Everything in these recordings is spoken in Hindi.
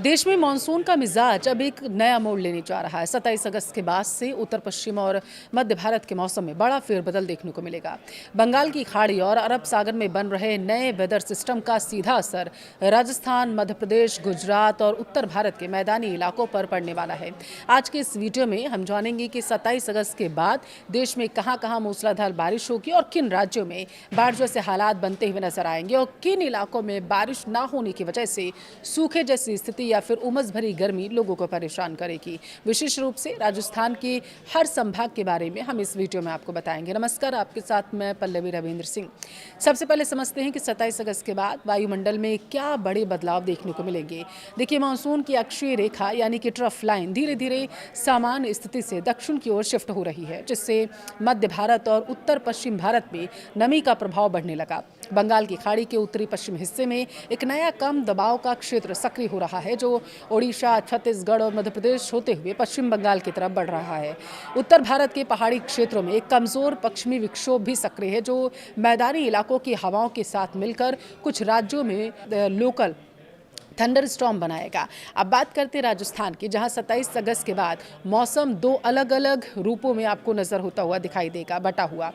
देश में मानसून का मिजाज अब एक नया मोड़ लेने जा रहा है। 27 अगस्त के बाद से उत्तर पश्चिम और मध्य भारत के मौसम में बड़ा फेरबदल देखने को मिलेगा। बंगाल की खाड़ी और अरब सागर में बन रहे नए वेदर सिस्टम का सीधा असर राजस्थान, मध्य प्रदेश, गुजरात और उत्तर भारत के मैदानी इलाकों पर पड़ने वाला है। आज के इस वीडियो में हम जानेंगे कि 27 अगस्त के बाद देश में कहां कहां मूसलाधार बारिश होगी और किन राज्यों में बाढ़ जैसे हालात बनते हुए नजर आएंगे और किन इलाकों में बारिश न होने की वजह से सूखे जैसी स्थिति या फिर उमस भरी गर्मी लोगों को परेशान करेगी। विशेष रूप से राजस्थान के हर संभाग के बारे में हम इस वीडियो में आपको बताएंगे। नमस्कार, आपके साथ मैं पल्लवी रविंद्र सिंह। सबसे पहले समझते हैं कि 27 अगस्त के बाद वायुमंडल में क्या बड़े बदलाव देखने को मिलेंगे। देखिए, मानसून की अक्षीय रेखा यानी कि ट्रफ लाइन धीरे धीरे सामान्य स्थिति से दक्षिण की ओर शिफ्ट हो रही है, जिससे मध्य भारत और उत्तर पश्चिम भारत में नमी का प्रभाव बढ़ने लगा। बंगाल की खाड़ी के उत्तरी पश्चिम हिस्से में एक नया कम दबाव का क्षेत्र सक्रिय हो रहा है, जो ओडिशा, छत्तीसगढ़ और मध्य प्रदेश होते हुए पश्चिम बंगाल की तरफ बढ़ रहा है। उत्तर भारत के पहाड़ी क्षेत्रों में एक कमजोर पश्चिमी विक्षोभ भी सक्रिय है, जो मैदानी इलाकों की हवाओं के साथ मिलकर कुछ राज्यों में लोकल थंडर स्टॉर्म बनाएगा। अब बात करते हैं राजस्थान की, जहां 27 अगस्त के बाद मौसम दो अलग अलग रूपों में आपको नजर होता हुआ दिखाई देगा, बटा हुआ।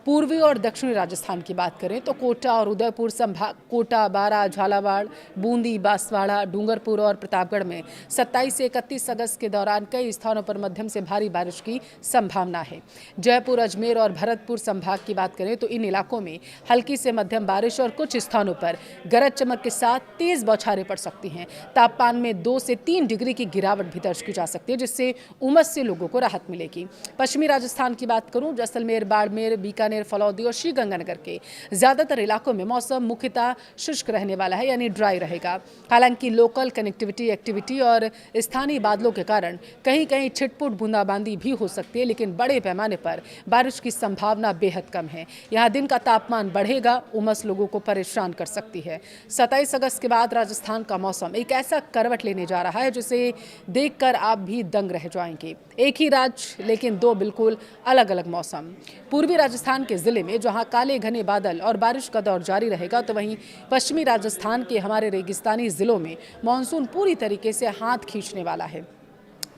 पूर्वी और दक्षिणी राजस्थान की बात करें तो कोटा और उदयपुर संभाग, कोटा, बारां, झालावाड़, बूंदी, बांसवाड़ा, डूंगरपुर और प्रतापगढ़ में 27 से 31 अगस्त के दौरान कई स्थानों पर मध्यम से भारी बारिश की संभावना है। जयपुर, अजमेर और भरतपुर संभाग की बात करें तो इन इलाकों में हल्की से मध्यम बारिश और कुछ स्थानों पर गरज चमक के साथ तेज बौछारें पड़ सकती हैं। तापमान में 2 से 3 डिग्री की गिरावट भी दर्ज की जा सकती है, जिससे उमस से लोगों को राहत मिलेगी। पश्चिमी राजस्थान की बात करूं, जैसलमेर, बाड़मेर, बीकानेर, फलौदी और श्रीगंगानगर के ज्यादातर इलाकों में मौसम मुख्यतः शुष्क रहने वाला है, यानी ड्राई रहेगा। हालांकि लोकल कनेक्टिविटी एक्टिविटी और स्थानीय बादलों के कारण कहीं कहीं छिटपुट बूंदाबांदी भी हो सकती है, लेकिन बड़े पैमाने पर बारिश की संभावना बेहद कम है। यहाँ दिन का तापमान बढ़ेगा, उमस लोगों को परेशान कर सकती है। 27 अगस्त के बाद राजस्थान का मौसम एक ऐसा करवट लेने जा रहा है जिसे देखकर आप भी दंग रह जाएंगे। एक ही राज्य लेकिन दो बिल्कुल अलग अलग मौसम। पूर्वी राजस्थान के जिले में जहां काले घने बादल और बारिश का दौर जारी रहेगा, तो वहीं पश्चिमी राजस्थान के हमारे रेगिस्तानी जिलों में मानसून पूरी तरीके से हाथ खींचने वाला है।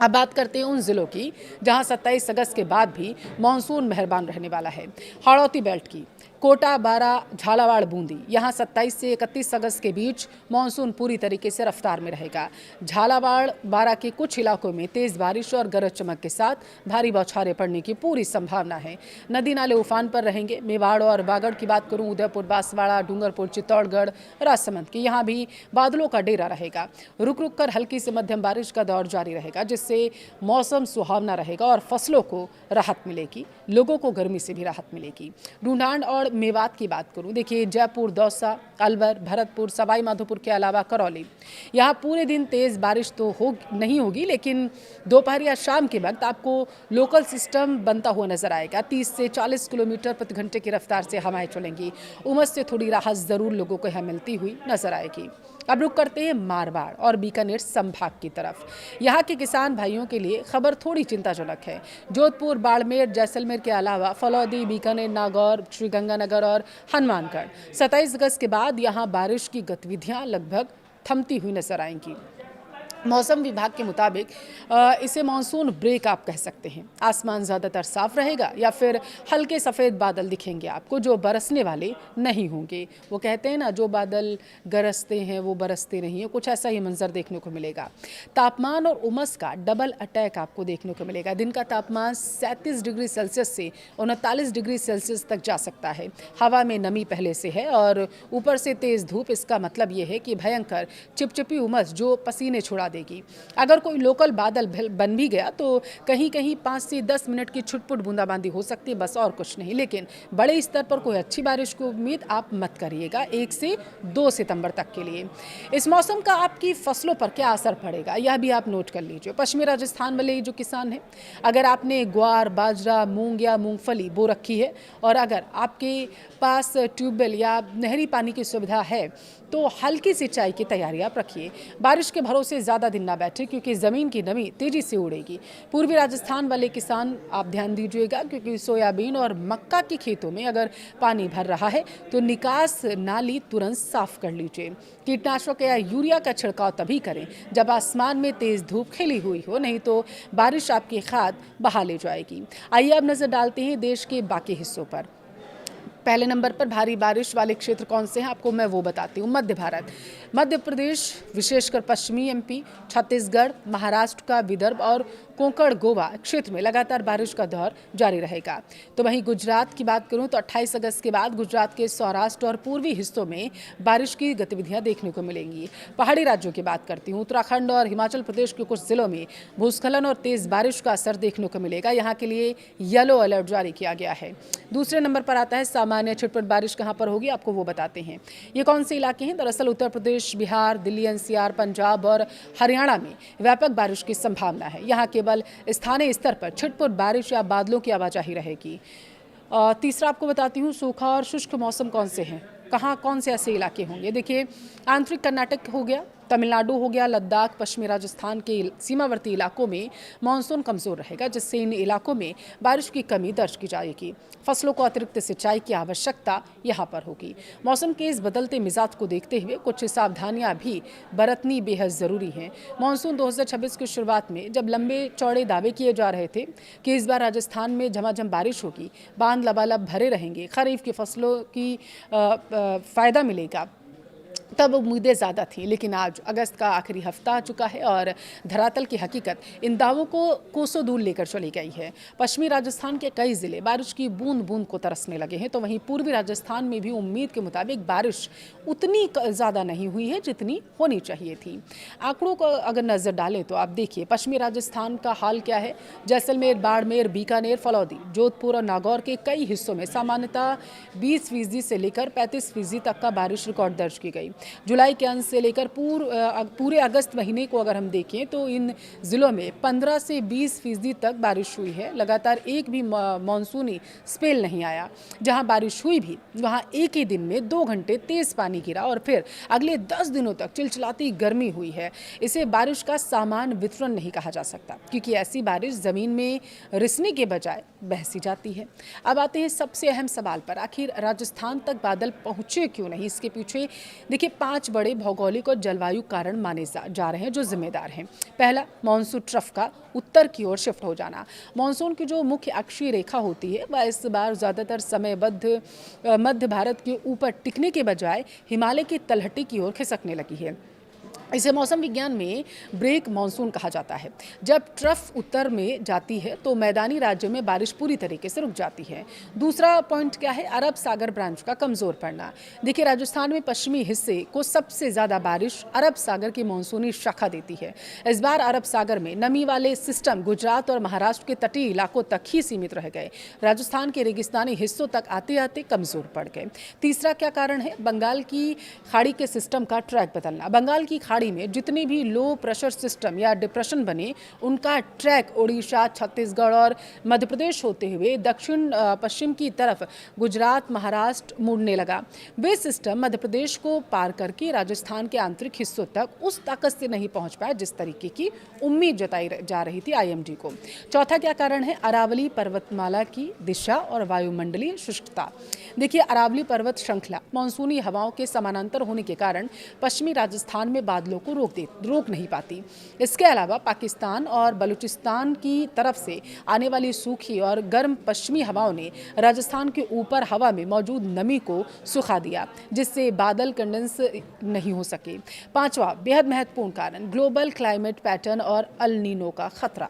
अब बात करते हैं उन जिलों की जहां 27 अगस्त के बाद भी मानसून मेहरबान रहने वाला है। हाड़ौती बेल्ट की कोटा, बारां, झालावाड़, बूंदी, यहाँ 27 से 31 अगस्त के बीच मानसून पूरी तरीके से रफ्तार में रहेगा। झालावाड़, बारां के कुछ इलाकों में तेज बारिश और गरज चमक के साथ भारी बौछारें पड़ने की पूरी संभावना है। नदी नाले उफान पर रहेंगे। मेवाड़ और बागड़ की बात करूं, उदयपुर, बांसवाड़ा, डूंगरपुर, चित्तौड़गढ़, राजसमंद की यहाँ भी बादलों का डेरा रहेगा। रुक रुक कर हल्की से मध्यम बारिश का दौर जारी रहेगा, जिससे मौसम सुहावना रहेगा और फसलों को राहत मिलेगी, लोगों को गर्मी से भी राहत मिलेगी। ढूंढान और मेवात की बात करूं, देखिए जयपुर, दौसा, अलवर, भरतपुर, सवाई माधोपुर के अलावा करौली, यहाँ पूरे दिन तेज बारिश तो नहीं होगी, लेकिन दोपहर या शाम के वक्त आपको लोकल सिस्टम बनता हुआ नजर आएगा। 30 से 40 किलोमीटर प्रति घंटे की रफ्तार से हवाएं चलेंगी। उमस से थोड़ी राहत जरूर लोगों को यहाँ मिलती हुई नजर आएगी। अब रुक करते हैं मारवाड़ और बीकानेर संभाग की तरफ। यहाँ के किसान भाइयों के लिए खबर थोड़ी चिंताजनक है। जोधपुर, बाड़मेर, जैसलमेर के अलावा फलौदी, बीकानेर, नागौर, श्रीगंगानगर और हनुमानगढ़ 27 अगस्त के बाद यहाँ बारिश की गतिविधियाँ लगभग थमती हुई नजर आएंगी। मौसम विभाग के मुताबिक इसे मानसून ब्रेक आप कह सकते हैं। आसमान ज़्यादातर साफ रहेगा या फिर हल्के सफ़ेद बादल दिखेंगे आपको, जो बरसने वाले नहीं होंगे। वो कहते हैं ना, जो बादल गरजते हैं वो बरसते नहीं है, कुछ ऐसा ही मंजर देखने को मिलेगा। तापमान और उमस का डबल अटैक आपको देखने को मिलेगा। दिन का तापमान 37 डिग्री सेल्सियस से 39 डिग्री सेल्सियस तक जा सकता है। हवा में नमी पहले से है और ऊपर से तेज़ धूप। इसका मतलब ये है कि भयंकर चिपचिपी उमस जो पसीने छुड़ा देगी। अगर कोई लोकल बादल बन भी गया तो कहीं कहीं 5 से 10 मिनट की छुटपुट बूंदाबांदी हो सकती है, बस और कुछ नहीं। लेकिन बड़े स्तर पर कोई अच्छी बारिश की उम्मीद आप मत करिएगा 1 से 2 सितंबर तक के लिए। इस मौसम का आपकी फसलों पर क्या असर पड़ेगा, यह भी आप नोट कर लीजिए। पश्चिमी राजस्थान वाले जो किसान हैं, अगर आपने ग्वार, बाजरा, मूंग या मूंगफली बो रखी है और अगर आपके पास ट्यूबवेल या नहरी पानी की सुविधा है, तो हल्की सिंचाई की तैयारी आप रखिए। बारिश के भरोसे ज़्यादा दिन ना बैठे क्योंकि ज़मीन की नमी तेजी से उड़ेगी। पूर्वी राजस्थान वाले किसान आप ध्यान दीजिएगा क्योंकि सोयाबीन और मक्का के खेतों में अगर पानी भर रहा है तो निकास नाली तुरंत साफ कर लीजिए। कीटनाशक या यूरिया का छिड़काव तभी करें जब आसमान में तेज धूप खिली हुई हो, नहीं तो बारिश आपकी खाद बहा ले जाएगी। आइए अब नजर डालते हैं देश के बाकी हिस्सों पर। पहले नंबर पर भारी बारिश वाले क्षेत्र कौन से हैं आपको मैं वो बताती हूँ। मध्य भारत, मध्य प्रदेश विशेषकर पश्चिमी एमपी, छत्तीसगढ़, महाराष्ट्र का विदर्भ और कोंकण गोवा क्षेत्र में लगातार बारिश का दौर जारी रहेगा। तो वहीं गुजरात की बात करूं तो 28 अगस्त के बाद गुजरात के सौराष्ट्र और पूर्वी हिस्सों में बारिश की गतिविधियां देखने को मिलेंगी। पहाड़ी राज्यों की बात करती हूं, उत्तराखंड और हिमाचल प्रदेश के कुछ जिलों में भूस्खलन और तेज बारिश का असर देखने को मिलेगा। यहाँ के लिए येलो अलर्ट जारी किया गया है। दूसरे नंबर पर आता है सामान्य छिटपुट बारिश कहाँ पर होगी आपको वो बताते हैं। ये कौन से इलाके हैं? दरअसल उत्तर प्रदेश, बिहार, दिल्ली एनसीआर, पंजाब और हरियाणा में व्यापक बारिश की संभावना है। यहाँ केवल स्थानीय स्तर पर छिटपुट बारिश या बादलों की आवाजाही रहेगी। तीसरा आपको बताती हूँ सूखा और शुष्क मौसम कौन से हैं, कहाँ कौन से ऐसे इलाके होंगे। देखिए आंतरिक कर्नाटक हो गया, तमिलनाडु हो गया, लद्दाख, पश्चिमी राजस्थान के सीमावर्ती इलाकों में मानसून कमजोर रहेगा जिससे इन इलाकों में बारिश की कमी दर्ज की जाएगी। फसलों को अतिरिक्त सिंचाई की आवश्यकता यहाँ पर होगी। मौसम के इस बदलते मिजाज को देखते हुए कुछ सावधानियां भी बरतनी बेहद जरूरी हैं। मानसून 2026 की शुरुआत में जब लंबे चौड़े दावे किए जा रहे थे कि इस बार राजस्थान में झमाझम बारिश होगी, बांध लबालब भरे रहेंगे, खरीफ की फसलों की फायदा मिलेगा, तब उम्मीदें ज़्यादा थीं। लेकिन आज अगस्त का आखिरी हफ्ता आ चुका है और धरातल की हकीकत इन दावों को कोसों दूर लेकर चली गई है। पश्चिमी राजस्थान के कई जिले बारिश की बूंद बूंद को तरसने लगे हैं, तो वहीं पूर्वी राजस्थान में भी उम्मीद के मुताबिक बारिश उतनी ज़्यादा नहीं हुई है जितनी होनी चाहिए थी। आंकड़ों को अगर नज़र डालें तो आप देखिए पश्चिमी राजस्थान का हाल क्या है। जैसलमेर, बाड़मेर, बीकानेर, फलौदी, जोधपुर और नागौर के कई हिस्सों में सामान्यतः 20% से लेकर 35% तक का बारिश रिकॉर्ड दर्ज की गई। जुलाई के अंत से लेकर पूरे अगस्त महीने को अगर हम देखें तो इन जिलों में 15 से 20% तक बारिश हुई है। लगातार एक भी मानसूनी स्पेल नहीं आया। जहां बारिश हुई भी वहां एक ही दिन में 2 घंटे तेज पानी गिरा और फिर अगले 10 दिनों तक चिलचिलाती गर्मी हुई है। इसे बारिश का सामान्य वितरण नहीं कहा जा सकता क्योंकि ऐसी बारिश जमीन में रिसने के बजाय बहसी जाती है। अब आते हैं सबसे अहम सवाल पर, आखिर राजस्थान तक बादल पहुंचे क्यों नहीं? इसके पीछे देखिए 5 बड़े भौगोलिक और जलवायु कारण माने जा रहे हैं जो जिम्मेदार हैं। पहला, मानसून ट्रफ का उत्तर की ओर शिफ्ट हो जाना। मानसून की जो मुख्य अक्षीय रेखा होती है वह इस बार ज़्यादातर समयबद्ध मध्य भारत के ऊपर टिकने के बजाय हिमालय की तलहटी की ओर खिसकने लगी है। इसे मौसम विज्ञान में ब्रेक मानसून कहा जाता है। जब ट्रफ उत्तर में जाती है तो मैदानी राज्यों में बारिश पूरी तरीके से रुक जाती है। दूसरा पॉइंट क्या है? अरब सागर ब्रांच का कमजोर पड़ना। देखिए राजस्थान में पश्चिमी हिस्से को सबसे ज्यादा बारिश अरब सागर की मानसूनी शाखा देती है। इस बार अरब सागर में नमी वाले सिस्टम गुजरात और महाराष्ट्र के तटीय इलाकों तक ही सीमित रह गए। राजस्थान के रेगिस्तानी हिस्सों तक आते आते कमजोर पड़ गए। तीसरा क्या कारण है? बंगाल की खाड़ी के सिस्टम का ट्रैक बदलना। बंगाल की खाड़ी में जितने भी लो प्रेशर सिस्टम या डिप्रेशन बने उनका ट्रैक ओडिशा, छत्तीसगढ़ और मध्य प्रदेश होते हुए दक्षिण पश्चिम की तरफ गुजरात, महाराष्ट्र मुड़ने लगा। वे सिस्टम मध्य प्रदेश को पार करके राजस्थान के आंतरिक हिस्सों तक उस ताकत से नहीं पहुंच पाया जिस तरीके की उम्मीद जताई जा रही थी आईएमडी को। चौथा क्या कारण है? अरावली पर्वतमाला की दिशा और वायुमंडलीय शुष्कता। देखिए अरावली पर्वत श्रृंखला मानसूनी हवाओं के समानांतर होने के कारण पश्चिमी राजस्थान में बादलों को रोक नहीं पाती। इसके अलावा पाकिस्तान और बलूचिस्तान की तरफ से आने वाली सूखी और गर्म पश्चिमी हवाओं ने राजस्थान के ऊपर हवा में मौजूद नमी को सुखा दिया जिससे बादल कंडेंस नहीं हो सके। पांचवा बेहद महत्वपूर्ण कारण ग्लोबल क्लाइमेट पैटर्न और अल नीनो का खतरा।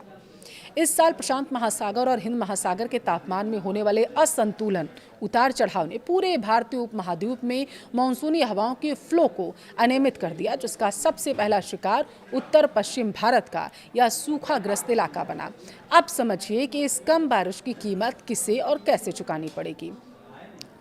इस साल प्रशांत महासागर और हिंद महासागर के तापमान में होने वाले असंतुलन, उतार चढ़ाव ने पूरे भारतीय उपमहाद्वीप में मानसूनी हवाओं के फ्लो को अनियमित कर दिया जिसका सबसे पहला शिकार उत्तर पश्चिम भारत का या सूखाग्रस्त इलाका बना। अब समझिए कि इस कम बारिश की कीमत किसे और कैसे चुकानी पड़ेगी।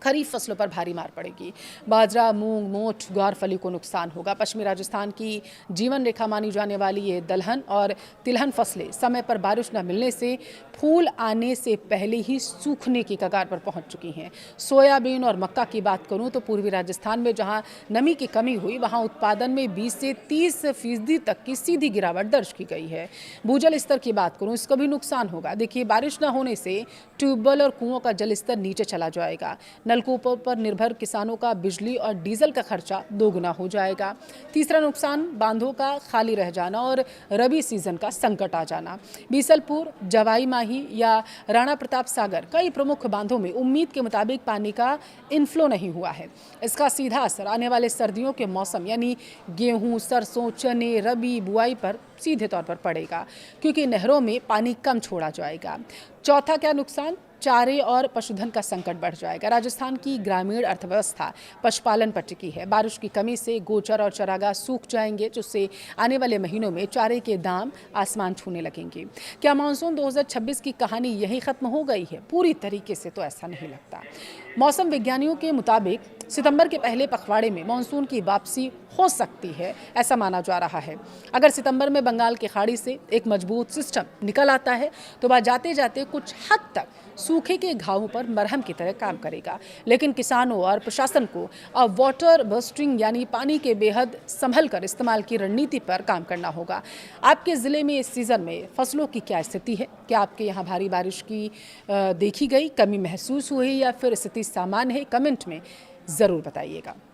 खरीफ फसलों पर भारी मार पड़ेगी। बाजरा, मूंग, मोठ, ग्वार फली को नुकसान होगा। पश्चिमी राजस्थान की जीवन रेखा मानी जाने वाली ये दलहन और तिलहन फसलें समय पर बारिश न मिलने से फूल आने से पहले ही सूखने की कगार पर पहुंच चुकी हैं। सोयाबीन और मक्का की बात करूं तो पूर्वी राजस्थान में जहां नमी की कमी हुई, वहां उत्पादन में 20 से 30% तक की सीधी गिरावट दर्ज की गई है। भूजल स्तर की बात करूं, इसका भी नुकसान होगा। देखिए, बारिश न होने से ट्यूबवेल और कुओं का जल स्तर नीचे चला जाएगा। नलकूपों पर निर्भर किसानों का बिजली और डीजल का खर्चा दोगुना हो जाएगा। तीसरा नुकसान, बांधों का खाली रह जाना और रबी सीजन का संकट आ जाना। बीसलपुर, जवाई माही या राणा प्रताप सागर कई प्रमुख बांधों में उम्मीद के मुताबिक पानी का इनफ्लो नहीं हुआ है। इसका सीधा असर आने वाले सर्दियों के मौसम यानी गेहूं, सरसों, चने, रबी बुआई पर सीधे तौर पर पड़ेगा, क्योंकि नहरों में पानी कम छोड़ा जाएगा। चौथा क्या नुकसान, चारे और पशुधन का संकट बढ़ जाएगा। राजस्थान की ग्रामीण अर्थव्यवस्था पशुपालन पर टिकी है। बारिश की कमी से गोचर और चरागाह सूख जाएंगे, जिससे आने वाले महीनों में चारे के दाम आसमान छूने लगेंगे। क्या मानसून 2026 की कहानी यहीं खत्म हो गई है? पूरी तरीके से तो ऐसा नहीं लगता। मौसम विज्ञानियों के मुताबिक सितंबर के पहले पखवाड़े में मानसून की वापसी हो सकती है, ऐसा माना जा रहा है। अगर सितंबर में बंगाल की खाड़ी से एक मजबूत सिस्टम निकल आता है तो वह जाते जाते कुछ हद तक सूखे के घावों पर मरहम की तरह काम करेगा। लेकिन किसानों और प्रशासन को अब वाटर बस्टिंग यानी पानी के बेहद संभल कर इस्तेमाल की रणनीति पर काम करना होगा। आपके ज़िले में इस सीज़न में फसलों की क्या स्थिति है? क्या आपके यहाँ भारी बारिश की देखी गई, कमी महसूस हुई या फिर स्थिति सामान्य है? कमेंट में ज़रूर बताइएगा।